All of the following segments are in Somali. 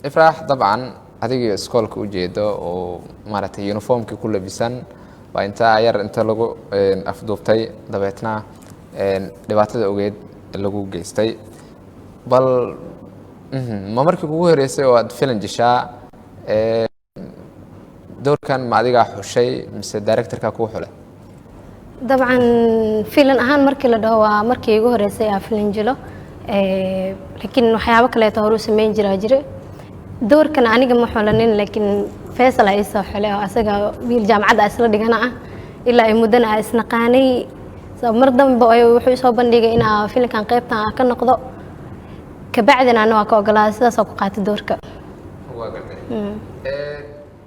ifraax dabcan adiga iskoolka u jeedo oo maaragtay uniformkii ku labisan waa inta yar inta lagu afduubtay dabeetna dhibaatada ogeed lagu geystay bal ma markii kugu horeysay oo aad filan jishaa doorkan ma adiga xushay mise directorka ku xulay dabcan filan ahaan markii la dhaho waa markii ugu horeysay aan filan jilo laakiin waxyaabo kale oo hore u sameyn jira doorkan aniga ma xulanin laakiin Faisal ay soo xulay oo asaga wiil jaamacad isla dhigana ah ilaa ay mudana isnaqaanay mar dambe wuxuu soo bandhigay in filankan qaybtan ka noqdo ka bacdina ana waa ka ogolaaday sidaas oo ku qaatay doorka waa gartay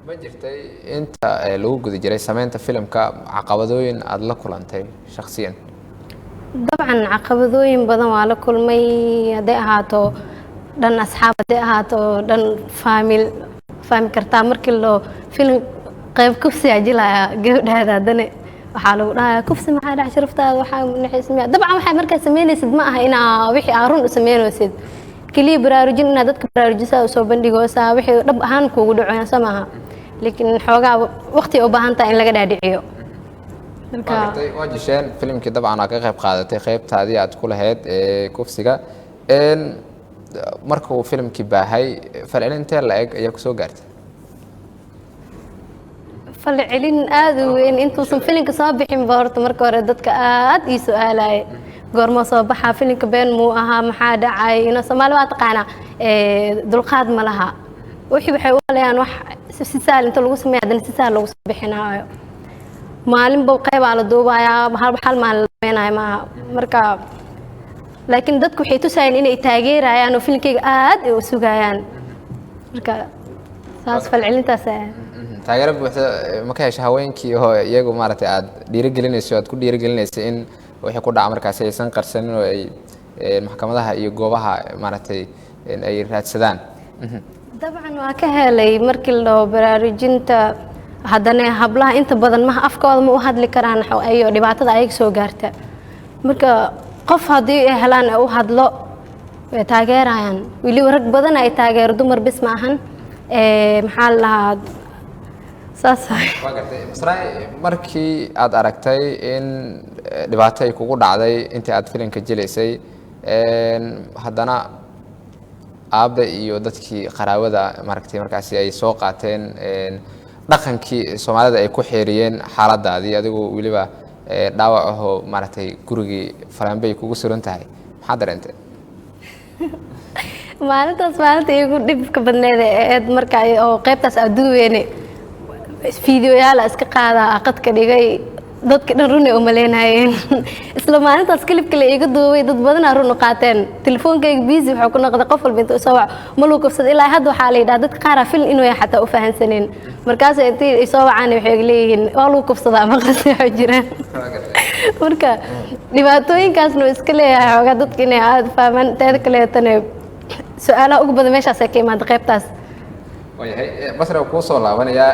ma jirtay inta lagu guda jiray sameynta filimka caqabadooyin aad la kulantay shakhsiyan dabcan caqabadooyin badan waa la kulmay haday ahaato dhan asxaab haday ahaato dhan fahmi kartaa markii loo filim qayb kufsi ajilaya gabadhaada hadana waxaa lagu dhahaa kufsi maxaa dhac sharaftaada waxaa naxismiya dabcan waxay markaa sameynaysid ma aha inaa wixii aad run u sameynaysid kaliya baraarujin inaad dadka baraarujisaa u soo bandhigoosaa wixii dhab ahaan kuugu dhacoon sama aha laakiin xoogaa waqti u baahan tahay in laga dhaadhiciyo waa jisheen filimkii dabcan aad ka qayb qaadatay qaybtaadii aad ku lahayd kufsiga marka uu filimkii baahay falcelintee la eg ayaa ku soo gaartay falcelin aad u weyn intuusan filimka soo bixin ba horta marka hore dadka aad ii su'aalay goorma soo baxaa filimka been muu ahaa maxaa dhacay ina Soomaali waa taqaana dulqaad ma laha wixii waxay u leeyaan wax si sahal inta lagu sameeyo hadana si sahal lagu soo bixinaayo maalin buu qayb la duubayaa hal maalin la beenayo ma marka laakiin dadku waxay tusayeen inay taageerayaan oo filimkayga aad u sugayaan marka saas falcelintaas taageero buuxda ma ka heshay haweenkii oo iyagu maaragtay aad dhiirigelinayso aad ku dhiirigelinayso in wixii ku dhaca markaas aysan qarsanin oo ay maxkamadaha iyo goobaha maaragtay ay raadsadaan dabcan waa ka helay markii la baraarujinta haddana hablaha inta badan ma afkooda ma u hadli karaan ayo dhibaatada ay soo gaarta marka qof hadii ay helaan u hadlo way taageerayaan wili rag badan ay taageero dumar bis ma ahan maxaa la waa gartay masraay markii aad aragtay in dhibaato ay kugu dhacday intii aad filimka jilaysay haddana aabbe iyo dadkii qaraawada maaragtay markaasi ay soo qaateen dhaqankii Soomaalida ay ku xeeriyeen xaaladaadii adigu waliba dhaawac ah maaragtay gurigii falaanbay kugu suran tahay maxaa dareentay maalinta igu dhibka badneed ee markaa oo qaybtaas aad duuweene fiidiyoyaal iska qaada qadka dhigay dadka dhan run u maleynayeen isla maalintaas klibka la iga duubay dad badan run u qaateen telefoonkayga busy waxa ku noqday qof walba inta soo wac ma loo kufsad ilaa hadda waxa la yiraahdaa dad qaar ah film inuu xataa u fahansaneen markaas intii ay soo wacaan waxay leeyihiin waa loo kufsadaa ma qasay jiraan marka dhibaatooyinkaasna iska leeyahay xogaa dadka inay aad fahmaan teed kale tan su'aalaha ugu badan meeshaas ay ka imaad qaybtaas wayahay basra ku soo laabanaya